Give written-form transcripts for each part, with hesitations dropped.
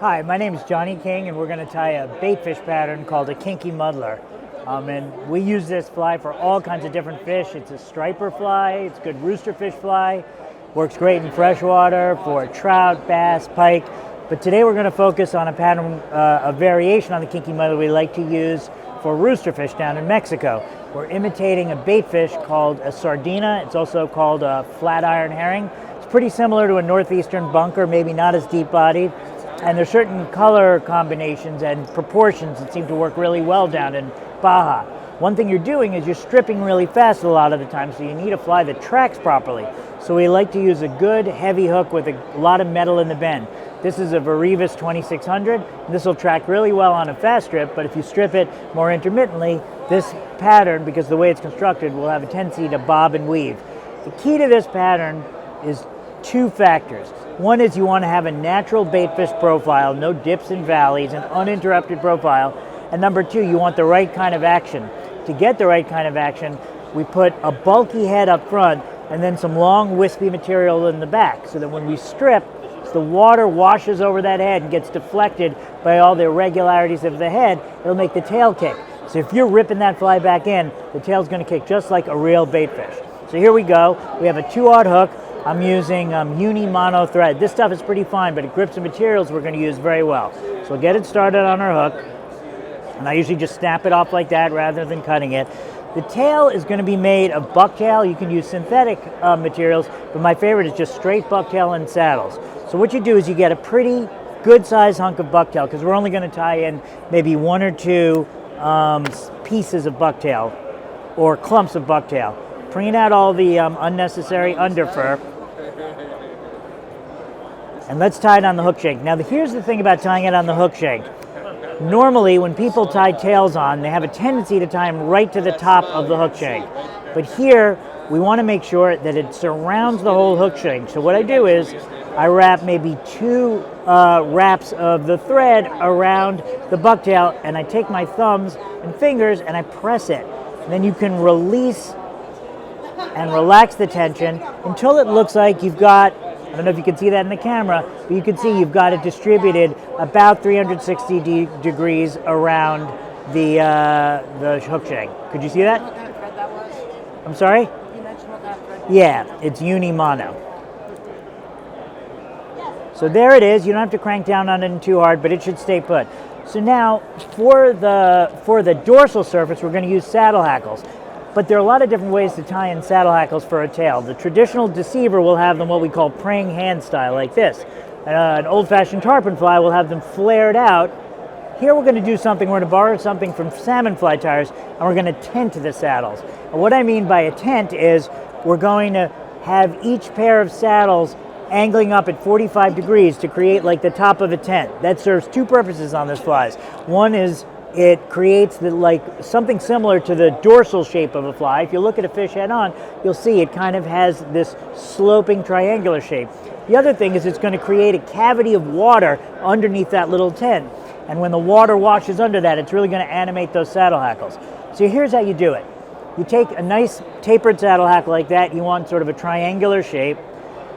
Hi, my name is Jonny King, and we're going to tie a baitfish pattern called a Kinky Muddler. And we use this fly for all kinds of different fish. It's a striper fly, it's a good roosterfish fly, works great in freshwater for trout, bass, pike. But today we're going to focus on a pattern, a variation on the Kinky Muddler we like to use for roosterfish down in Mexico. We're imitating a baitfish called a sardina. It's also called a flat iron herring. It's pretty similar to a northeastern bunker, maybe not as deep bodied. And there's certain color combinations and proportions that seem to work really well down in Baja. One thing you're doing is you're stripping really fast a lot of the time, so you need a fly that tracks properly. So we like to use a good heavy hook with a lot of metal in the bend. This is a Varivas 2600. This will track really well on a fast strip, but if you strip it more intermittently, this pattern, because the way it's constructed, will have a tendency to bob and weave. The key to this pattern is two factors. One is you want to have a natural baitfish profile, no dips and valleys, an uninterrupted profile. And number two, you want the right kind of action. To get the right kind of action, we put a bulky head up front and then some long wispy material in the back, so that when we strip, the water washes over that head and gets deflected by all the irregularities of the head, it'll make the tail kick. So if you're ripping that fly back in, the tail's going to kick just like a real baitfish. So here we go. We have a 2/0 hook. I'm using uni mono thread. This stuff is pretty fine, but it grips the materials we're going to use very well. So we'll get it started on our hook. And I usually just snap it off like that rather than cutting it. The tail is going to be made of bucktail. You can use synthetic materials, but my favorite is just straight bucktail and saddles. So what you do is you get a pretty good sized hunk of bucktail, because we're only going to tie in maybe one or two pieces of bucktail or clumps of bucktail. Preen out all the unnecessary underfur. And let's tie it on the hook shank. Now here's the thing about tying it on the hook shank. Normally when people tie tails on, they have a tendency to tie them right to the top of the hook shank. But here we want to make sure that it surrounds the whole hook shank. So what I do is I wrap maybe two wraps of the thread around the bucktail, and I take my thumbs and fingers and I press it. And then you can release and relax the tension until it looks like you've got, I don't know if you can see that in the camera, but you can see you've got it distributed about 360 degrees around the hook shank. Could you see that? What kind of thread that was? I'm sorry? You mentioned what kind of thread? Yeah, it's uni mono. So there it is. You don't have to crank down on it too hard, but it should stay put. So now for the dorsal surface, we're going to use saddle hackles. But there are a lot of different ways to tie in saddle hackles for a tail. The traditional deceiver will have them what we call praying hand style, like this. An old-fashioned tarpon fly will have them flared out. Here we're going to do something, we're going to borrow something from salmon fly tires, and we're going to tent the saddles. And what I mean by a tent is we're going to have each pair of saddles angling up at 45 degrees to create like the top of a tent. That serves two purposes on this flies. One is it creates something similar to the dorsal shape of a fly. If you look at a fish head on, you'll see it kind of has this sloping triangular shape. The other thing is it's going to create a cavity of water underneath that little tent. And when the water washes under that, it's really going to animate those saddle hackles. So here's how you do it. You take a nice tapered saddle hackle like that. You want sort of a triangular shape.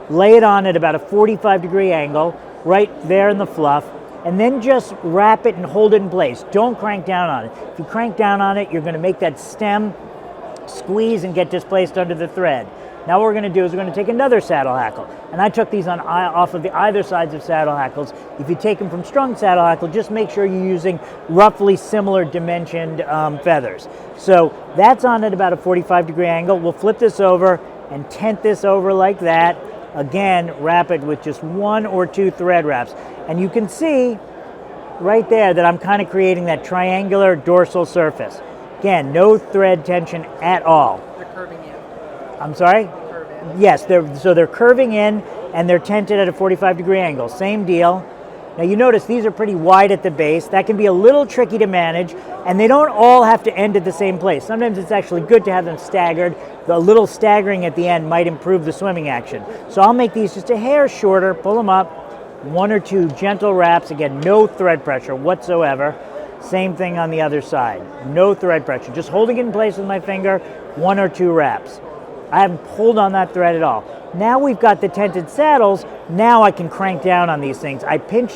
Lay it on at about a 45-degree angle, right there in the fluff, and then just wrap it and hold it in place. Don't crank down on it. If you crank down on it, you're going to make that stem squeeze and get displaced under the thread. Now what we're going to do is we're going to take another saddle hackle. And I took these off of the either sides of saddle hackles. If you take them from strung saddle hackle, just make sure you're using roughly similar dimensioned feathers. So that's on at about a 45-degree angle. We'll flip this over and tent this over like that. Again, wrap it with just one or two thread wraps. And you can see right there that I'm kind of creating that triangular dorsal surface. Again, no thread tension at all. They're curving in. I'm sorry? Curve in. Yes, they're curving in and they're tented at a 45-degree angle. Same deal. Now you notice these are pretty wide at the base. That can be a little tricky to manage, and they don't all have to end at the same place. Sometimes it's actually good to have them staggered. The little staggering at the end might improve the swimming action. So I'll make these just a hair shorter, pull them up, one or two gentle wraps. Again, no thread pressure whatsoever. Same thing on the other side. No thread pressure. Just holding it in place with my finger, one or two wraps. I haven't pulled on that thread at all. Now we've got the tented saddles. Now I can crank down on these things. I pinch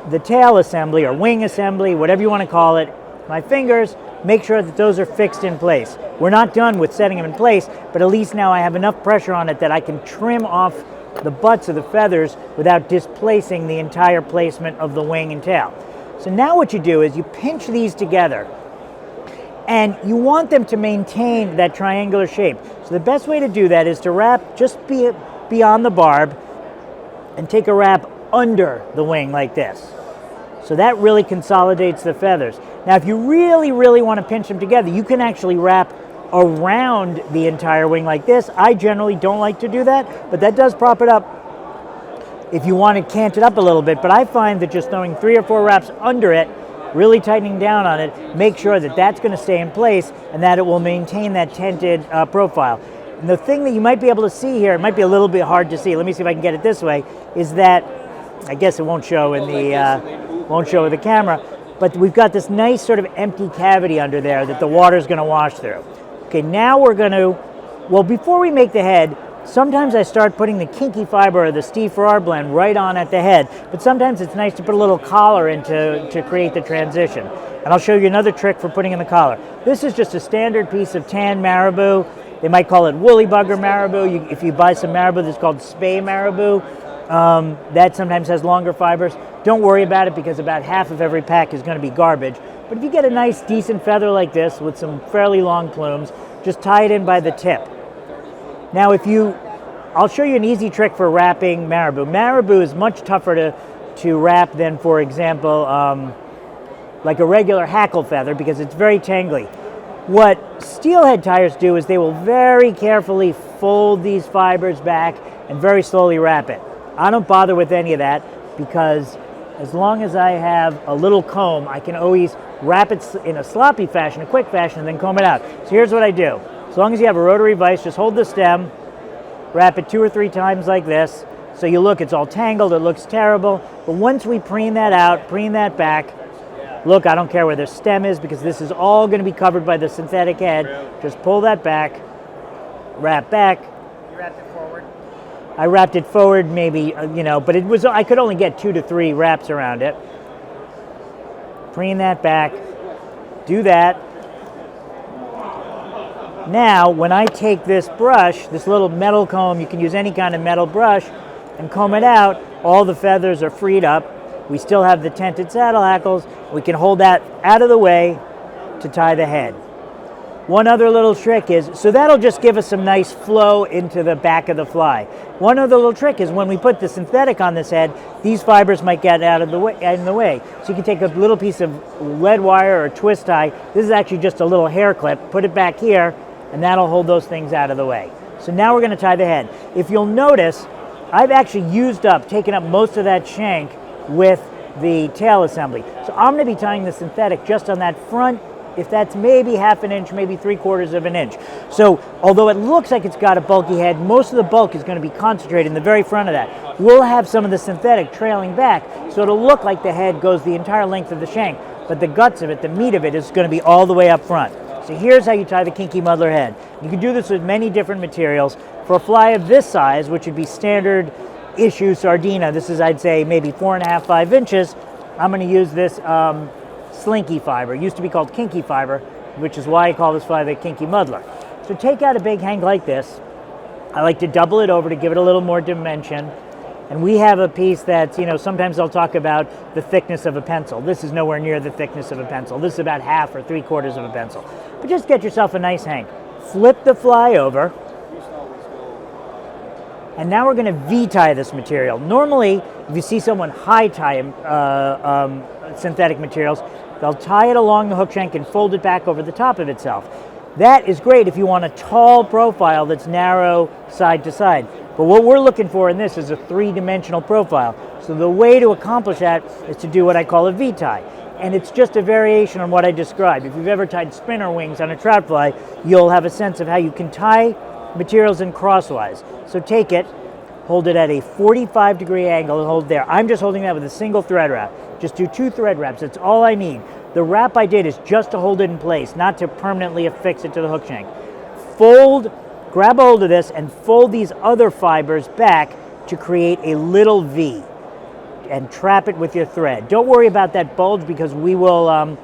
the tail assembly or wing assembly, whatever you want to call it, my fingers, make sure that those are fixed in place. We're not done with setting them in place, but at least now I have enough pressure on it that I can trim off the butts of the feathers without displacing the entire placement of the wing and tail. So now what you do is you pinch these together, and you want them to maintain that triangular shape. So the best way to do that is to wrap just beyond the barb and take a wrap under the wing like this. So that really consolidates the feathers. Now if you really, really want to pinch them together, you can actually wrap around the entire wing like this. I generally don't like to do that, but that does prop it up if you want to cant it up a little bit. But I find that just throwing 3 or 4 wraps under it, really tightening down on it, make sure that that's going to stay in place and that it will maintain that tented profile. And the thing that you might be able to see here, it might be a little bit hard to see, let me see if I can get it this way, is that, I guess it won't show in the camera, but we've got this nice sort of empty cavity under there that the water's going to wash through. Okay, now we're going to, well, before we make the head, sometimes I start putting the Kinky Fiber or the Steve Farrar blend right on at the head, but sometimes it's nice to put a little collar in to create the transition. And I'll show you another trick for putting in the collar. This is just a standard piece of tan marabou. They might call it woolly bugger marabou. If you buy some marabou that's called spay marabou, that sometimes has longer fibers. Don't worry about it because about half of every pack is going to be garbage. But if you get a nice decent feather like this with some fairly long plumes, just tie it in by the tip. Now I'll show you an easy trick for wrapping marabou. Marabou is much tougher to wrap than, for example, like a regular hackle feather because it's very tangly. What steelhead tyers do is they will very carefully fold these fibers back and very slowly wrap it. I don't bother with any of that because as long as I have a little comb, I can always wrap it in a sloppy fashion, a quick fashion, and then comb it out. So here's what I do. As long as you have a rotary vise, just hold the stem, wrap it 2 or 3 times like this. So you look, it's all tangled, it looks terrible. But once we preen that out, preen that back, look, I don't care where the stem is because this is all going to be covered by the synthetic head. Just pull that back, wrap back. You wrapped it forward? I wrapped it forward maybe, but I could only get 2 to 3 wraps around it. Preen that back, do that. Now, when I take this brush, this little metal comb, you can use any kind of metal brush, and comb it out, all the feathers are freed up. We still have the tented saddle hackles. We can hold that out of the way to tie the head. One other little trick is, so that'll just give us some nice flow into the back of the fly. One other little trick is when we put the synthetic on this head, these fibers might get out of the way. So you can take a little piece of lead wire or twist tie. This is actually just a little hair clip. Put it back here, and that'll hold those things out of the way. So now we're going to tie the head. If you'll notice, I've actually taken up most of that shank with the tail assembly. So I'm going to be tying the synthetic just on that front, if that's maybe 1/2 inch, maybe 3/4 of an inch. So although it looks like it's got a bulky head, most of the bulk is going to be concentrated in the very front of that. We'll have some of the synthetic trailing back, so it'll look like the head goes the entire length of the shank, but the guts of it, the meat of it, is going to be all the way up front. So here's how you tie the Kinky Muddler head. You can do this with many different materials. For a fly of this size, which would be standard issue sardina, this is, I'd say, maybe 4.5, 5 inches, I'm going to use this slinky fiber. It used to be called Kinky Fiber, which is why I call this fly the Kinky Muddler. So take out a big hank like this. I like to double it over to give it a little more dimension. And we have a piece that's, sometimes I'll talk about the thickness of a pencil. This is nowhere near the thickness of a pencil. This is about 1/2 or 3/4 of a pencil. But just get yourself a nice hank. Flip the fly over. And now we're going to V-tie this material. Normally, if you see someone high tie synthetic materials, they'll tie it along the hook shank and fold it back over the top of itself. That is great if you want a tall profile that's narrow side to side. But what we're looking for in this is a 3-dimensional profile. So the way to accomplish that is to do what I call a V-tie. And it's just a variation on what I described. If you've ever tied spinner wings on a trout fly, you'll have a sense of how you can tie materials in crosswise. So take it, hold it at a 45-degree angle and hold there. I'm just holding that with a single thread wrap. Just do 2 thread wraps. That's all I need. The wrap I did is just to hold it in place, not to permanently affix it to the hook shank. Grab a hold of this and fold these other fibers back to create a little V. and trap it with your thread. Don't worry about that bulge because we'll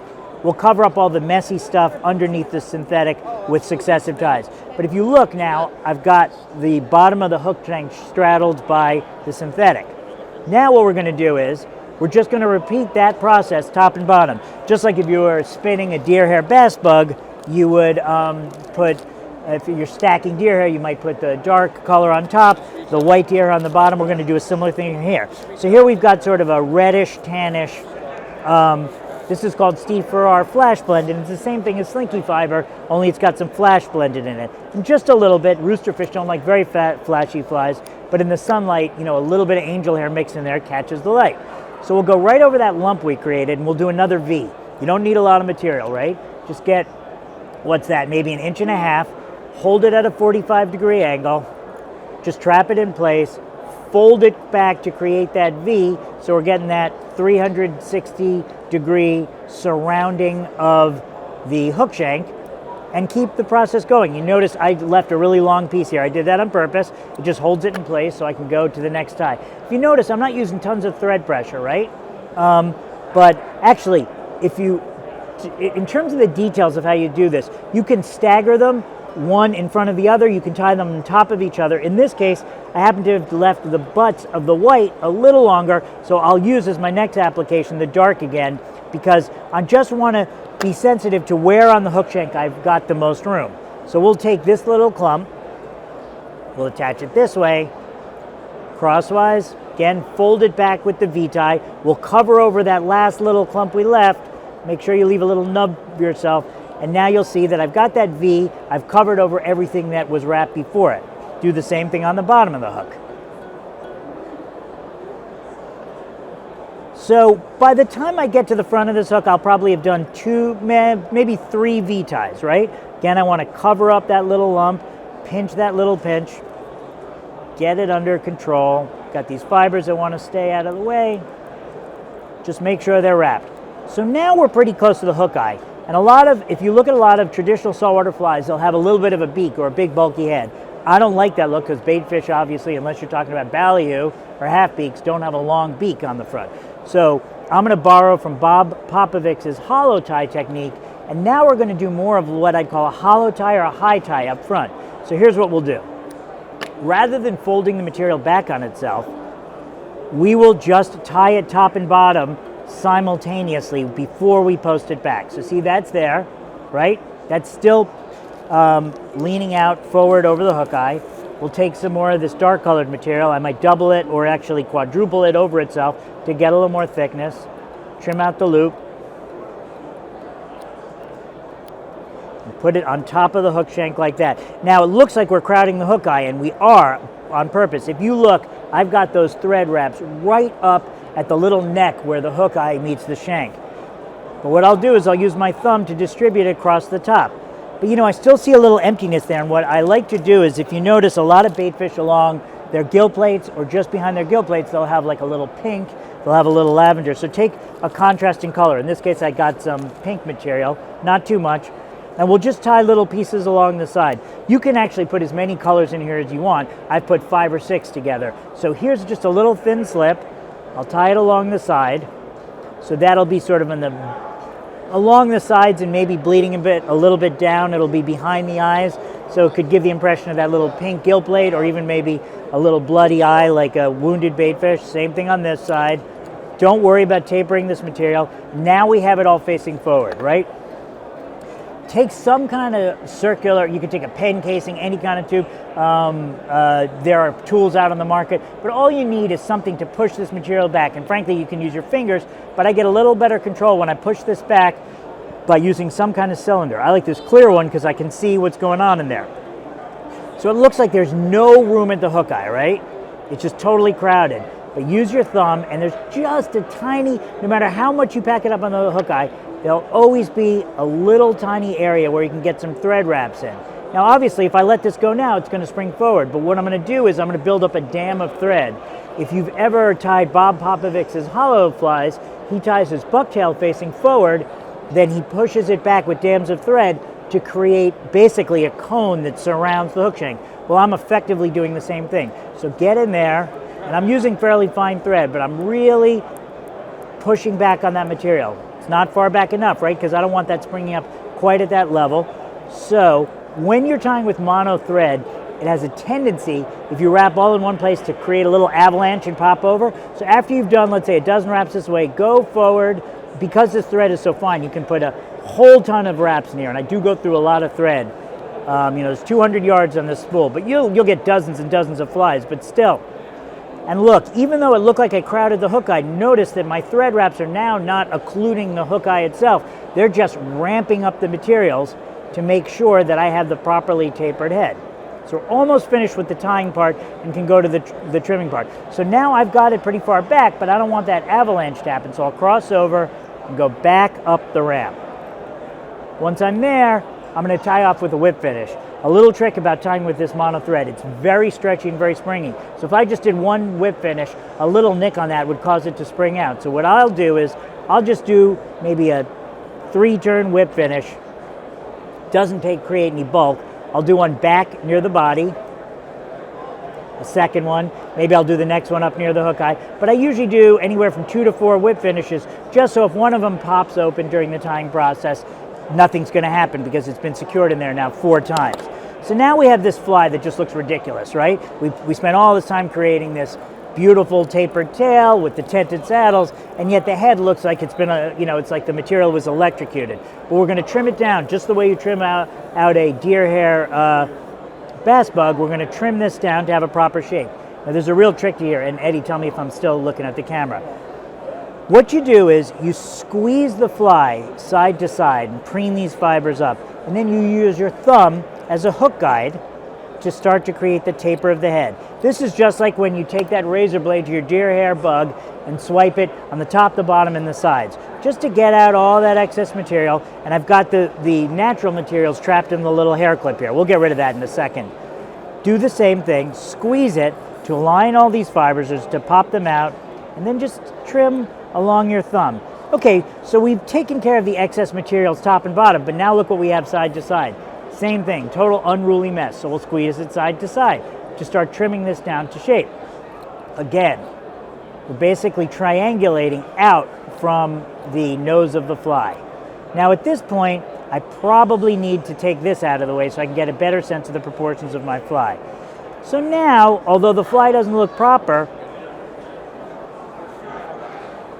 cover up all the messy stuff underneath the synthetic with successive ties. But if you look now, I've got the bottom of the hook shank straddled by the synthetic. Now what we're going to do is we're just going to repeat that process top and bottom. Just like if you were spinning a deer hair bass bug, you would if you're stacking deer hair, you might put the dark color on top, the white deer hair on the bottom. We're going to do a similar thing here. So here we've got sort of a reddish, tannish, this is called Steve Farrar Flash Blend, and it's the same thing as Slinky Fiber, only it's got some flash blended in it. And just a little bit. Roosterfish don't like very fat, flashy flies, but in the sunlight, a little bit of angel hair mixed in there catches the light. So we'll go right over that lump we created, and we'll do another V. You don't need a lot of material, right? Just get, what's that, maybe 1.5 inches, hold it at a 45-degree angle, just trap it in place, fold it back to create that V, so we're getting that 360-degree surrounding of the hook shank, and keep the process going. You notice I left a really long piece here. I did that on purpose. It just holds it in place so I can go to the next tie. If you notice, I'm not using tons of thread pressure, right? But actually, in terms of the details of how you do this, you can stagger them one in front of the other. You can tie them on top of each other. In this case, I happen to have left the butts of the white a little longer, so I'll use as my next application the dark again, because I just want to be sensitive to where on the hook shank I've got the most room. So we'll take this little clump, we'll attach it this way, crosswise, again, fold it back with the V-tie. We'll cover over that last little clump we left. Make sure you leave a little nub for yourself. And now you'll see that I've got that V, I've covered over everything that was wrapped before it. Do the same thing on the bottom of the hook. So by the time I get to the front of this hook, I'll probably have done 2, maybe 3 V-ties, right? Again, I want to cover up that little lump, pinch that little pinch, get it under control. Got these fibers that want to stay out of the way. Just make sure they're wrapped. So now we're pretty close to the hook eye. And if you look at a lot of traditional saltwater flies, they'll have a little bit of a beak or a big bulky head. I don't like that look because baitfish, obviously, unless you're talking about ballyhoo or half beaks, don't have a long beak on the front. So I'm going to borrow from Bob Popovich's hollow tie technique, and now we're going to do more of what I'd call a hollow tie or a high tie up front. So here's what we'll do. Rather than folding the material back on itself, we will just tie it top and bottom simultaneously before we post it back. So see, that's there, right? That's still leaning out forward over the hook eye. We'll take some more of this dark colored material. I might double it or actually quadruple it over itself to get a little more thickness. Trim out the loop. And put it on top of the hook shank like that. Now it looks like we're crowding the hook eye, and we are on purpose. If you look, I've got those thread wraps right up at the little neck where the hook eye meets the shank. But what I'll do is I'll use my thumb to distribute it across the top. But I still see a little emptiness there, and what I like to do is, if you notice, a lot of baitfish along their gill plates or just behind their gill plates, they'll have like a little pink, they'll have a little lavender. So take a contrasting color. In this case, I got some pink material, not too much, and we'll just tie little pieces along the side. You can actually put as many colors in here as you want. I've put 5 or 6 together. So here's just a little thin slip. I'll tie it along the side. So that'll be sort of along the sides and maybe bleeding a little bit down. It'll be behind the eyes. So it could give the impression of that little pink gill plate, or even maybe a little bloody eye like a wounded baitfish. Same thing on this side. Don't worry about tapering this material. Now we have it all facing forward, right? Take some kind of circular, you could take a pen casing, any kind of tube. There are tools out on the market, but all you need is something to push this material back. And frankly, you can use your fingers, but I get a little better control when I push this back by using some kind of cylinder. I like this clear one because I can see what's going on in there. So it looks like there's no room at the hook eye, right? It's just totally crowded. But use your thumb, and there's just a tiny, no matter how much you pack it up on the hook eye, there'll always be a little tiny area where you can get some thread wraps in. Now obviously, if I let this go now, it's going to spring forward, but what I'm going to do is I'm going to build up a dam of thread. If you've ever tied Bob Popovich's hollow flies, he ties his bucktail facing forward, then he pushes it back with dams of thread to create basically a cone that surrounds the hook shank. Well, I'm effectively doing the same thing. So get in there, and And I'm using fairly fine thread, but I'm really pushing back on that material. It's not far back enough, right? Because I don't want that springing up quite at that level. So when you're tying with mono thread, it has a tendency, if you wrap all in one place, to create a little avalanche and pop over. So after you've done, let's say, a dozen wraps this way, go forward. Because this thread is so fine, you can put a whole ton of wraps in here. And I do go through a lot of thread. There's 200 yards on this spool, but you'll get dozens and dozens of flies, but still. And look, even though it looked like I crowded the hook eye, notice that my thread wraps are now not occluding the hook eye itself. They're just ramping up the materials to make sure that I have the properly tapered head. So we're almost finished with the tying part and can go to the trimming part. So now I've got it pretty far back, but I don't want that avalanche to happen, so I'll cross over and go back up the ramp. Once I'm there, I'm going to tie off with a whip finish. A little trick about tying with this mono thread, it's very stretchy and very springy. So if I just did one whip finish, a little nick on that would cause it to spring out. So what I'll do is, I'll just do maybe a 3-turn whip finish. Doesn't create any bulk. I'll do one back near the body, a second one, maybe I'll do the next one up near the hook eye, but I usually do anywhere from 2 to 4 whip finishes, just so if one of them pops open during the tying process, nothing's going to happen because it's been secured in there now 4 times. So now we have this fly that just looks ridiculous, right? We spent all this time creating this beautiful tapered tail with the tented saddles, and yet the head looks like it's been it's like the material was electrocuted. But we're going to trim it down just the way you trim out a deer hair bass bug. We're going to trim this down to have a proper shape. Now there's a real trick here, and Eddie, tell me if I'm still looking at the camera. What you do is you squeeze the fly side to side and preen these fibers up, and then you use your thumb as a hook guide to start to create the taper of the head. This is just like when you take that razor blade to your deer hair bug and swipe it on the top, the bottom, and the sides, just to get out all that excess material. And I've got the natural materials trapped in the little hair clip here. We'll get rid of that in a second. Do the same thing, squeeze it to align all these fibers, just to pop them out, and then just trim along your thumb. Okay, so we've taken care of the excess materials top and bottom, but now look what we have side to side. Same thing, total unruly mess. So we'll squeeze it side to side to start trimming this down to shape. Again, we're basically triangulating out from the nose of the fly. Now at this point, I probably need to take this out of the way so I can get a better sense of the proportions of my fly. So now, although the fly doesn't look proper,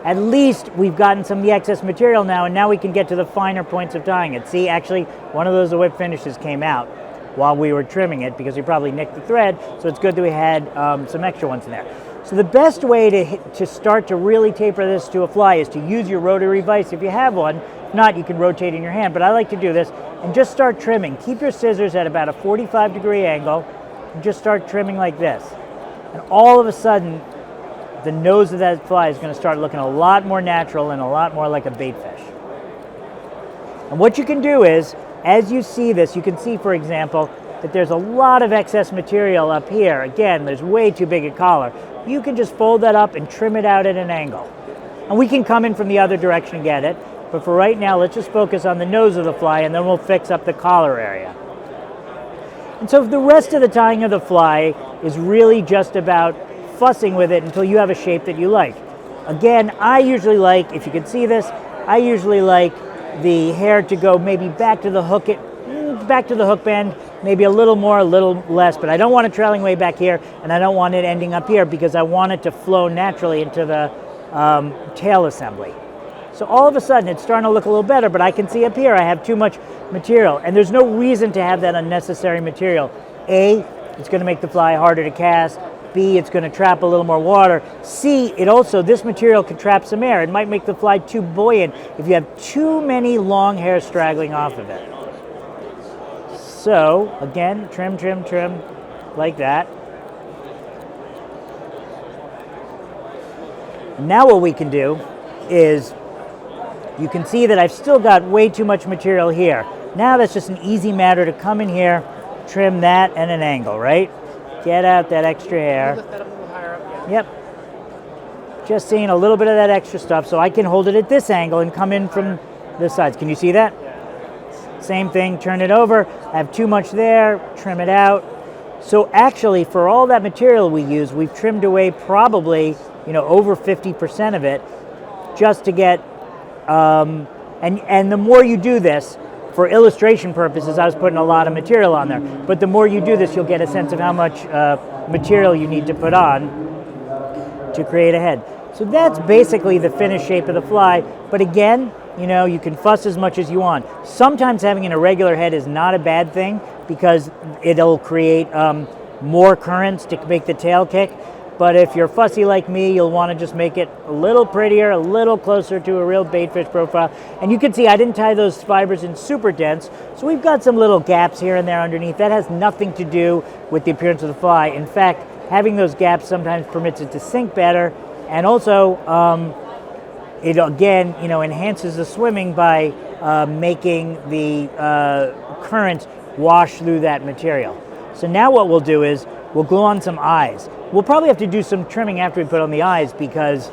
at least we've gotten some of the excess material now, and now we can get to the finer points of tying it. See, actually, one of those whip finishes came out while we were trimming it because we probably nicked the thread, so it's good that we had some extra ones in there. So the best way to start to really taper this to a fly is to use your rotary vise if you have one. If not, you can rotate in your hand, but I like to do this and just start trimming. Keep your scissors at about a 45-degree angle and just start trimming like this. And all of a sudden, the nose of that fly is going to start looking a lot more natural and a lot more like a bait fish. And what you can do is, as you see this, you can see, for example, that there's a lot of excess material up here. Again, there's way too big a collar. You can just fold that up and trim it out at an angle. And we can come in from the other direction and get it, but for right now, let's just focus on the nose of the fly, and then we'll fix up the collar area. And so the rest of the tying of the fly is really just about fussing with it until you have a shape that you like. Again, I usually like, if you can see this, I usually like the hair to go maybe back to the hook bend, maybe a little more, a little less, but I don't want it trailing way back here, and I don't want it ending up here because I want it to flow naturally into the tail assembly. So all of a sudden it's starting to look a little better, but I can see up here I have too much material, and there's no reason to have that unnecessary material. A, it's going to make the fly harder to cast. B, it's going to trap a little more water. C, this material can trap some air. It might make the fly too buoyant if you have too many long hairs straggling off of it. So, again, trim, trim, trim, like that. Now what we can do is, you can see that I've still got way too much material here. Now that's just an easy matter to come in here, trim that at an angle, right? Get out that extra hair. Lift that up a little higher up, yeah. Yep. Just seeing a little bit of that extra stuff, so I can hold it at this angle and come in from the sides. Can you see that? Same thing, turn it over. I have too much there, trim it out. So actually, for all that material we use, we've trimmed away probably, over 50% of it, just to get, and the more you do this, for illustration purposes, I was putting a lot of material on there, but the more you do this, you'll get a sense of how much material you need to put on to create a head. So that's basically the finished shape of the fly, but again, you can fuss as much as you want. Sometimes having an irregular head is not a bad thing because it'll create more currents to make the tail kick. But if you're fussy like me, you'll want to just make it a little prettier, a little closer to a real baitfish profile. And you can see I didn't tie those fibers in super dense, so we've got some little gaps here and there underneath. That has nothing to do with the appearance of the fly. In fact, having those gaps sometimes permits it to sink better, and also it again, enhances the swimming by making the current wash through that material. So now what we'll do is we'll glue on some eyes. We'll probably have to do some trimming after we put on the eyes because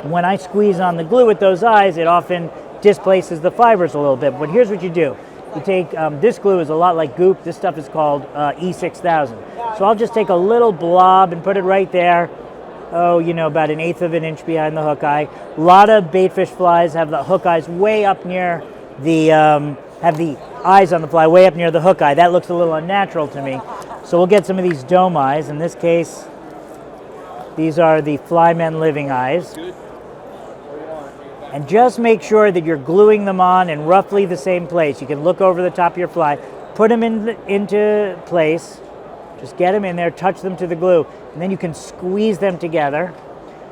when I squeeze on the glue with those eyes, it often displaces the fibers a little bit. But here's what you do. You take, this glue is a lot like goop. This stuff is called E6000. So I'll just take a little blob and put it right there. Oh, about 1/8 of an inch behind the hook eye. A lot of baitfish flies have the hook eyes way up near the, have the eyes on the fly way up near the hook eye. That looks a little unnatural to me. So we'll get some of these dome eyes. In this case, these are the Flymen living eyes. And just make sure that you're gluing them on in roughly the same place. You can look over the top of your fly, put them into place, just get them in there, touch them to the glue, and then you can squeeze them together.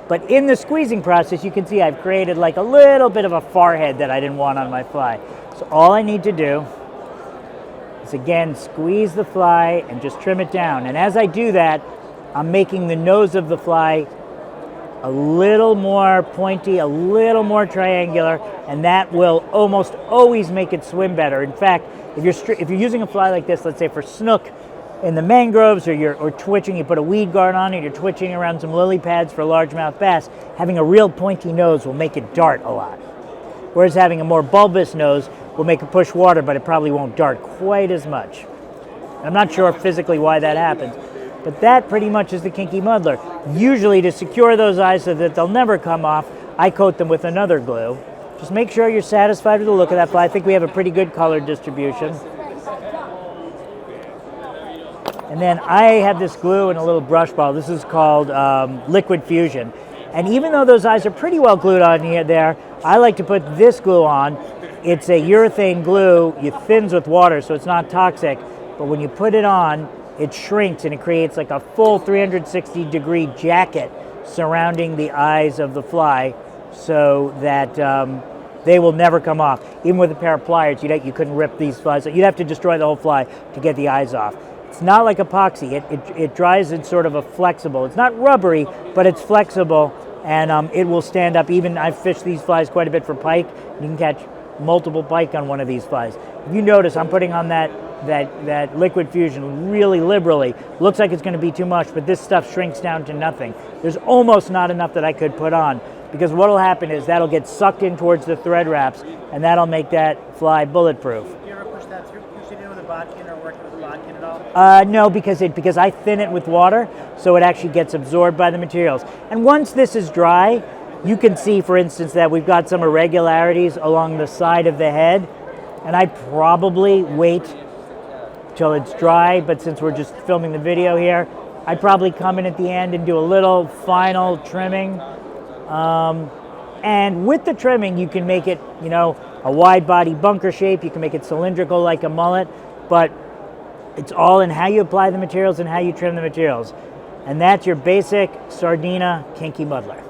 But in the squeezing process, you can see I've created like a little bit of a forehead that I didn't want on my fly. So all I need to do is again squeeze the fly and just trim it down. And as I do that, I'm making the nose of the fly a little more pointy, a little more triangular, and that will almost always make it swim better. In fact, if you're using a fly like this, let's say for snook in the mangroves, or twitching, you put a weed guard on it, you're twitching around some lily pads for largemouth bass, having a real pointy nose will make it dart a lot. Whereas having a more bulbous nose will make it push water, but it probably won't dart quite as much. I'm not sure physically why that happens, but that pretty much is the Kinky Muddler. Usually to secure those eyes so that they'll never come off, I coat them with another glue. Just make sure you're satisfied with the look of that fly. I think we have a pretty good color distribution. And then I have this glue in a little brush ball. This is called Liquid Fusion. And even though those eyes are pretty well glued on there, I like to put this glue on. It's a urethane glue. It thins with water, so it's not toxic. But when you put it on, it shrinks and it creates like a full 360-degree jacket surrounding the eyes of the fly so that they will never come off. Even with a pair of pliers, you couldn't rip these flies. You'd have to destroy the whole fly to get the eyes off. It's not like epoxy. It dries in sort of a flexible. It's not rubbery, but it's flexible, and it will stand up. Even I've fished these flies quite a bit for pike. You can catch multiple pike on one of these flies. If you notice, I'm putting on that Liquid Fusion really liberally. Looks like it's going to be too much, but this stuff shrinks down to nothing. There's almost not enough that I could put on, because what will happen is that'll get sucked in towards the thread wraps, and that'll make that fly bulletproof. You ever push that through? Push it in with a bodkin or working with a bodkin at all? No, because I thin it with water, so it actually gets absorbed by the materials. And once this is dry, you can see, for instance, that we've got some irregularities along the side of the head, and I'd probably wait till it's dry, but since we're just filming the video here, I'd probably come in at the end and do a little final trimming. And with the trimming, you can make it, a wide body bunker shape. You can make it cylindrical like a mullet, but it's all in how you apply the materials and how you trim the materials. And that's your basic Sardina Kinky Muddler.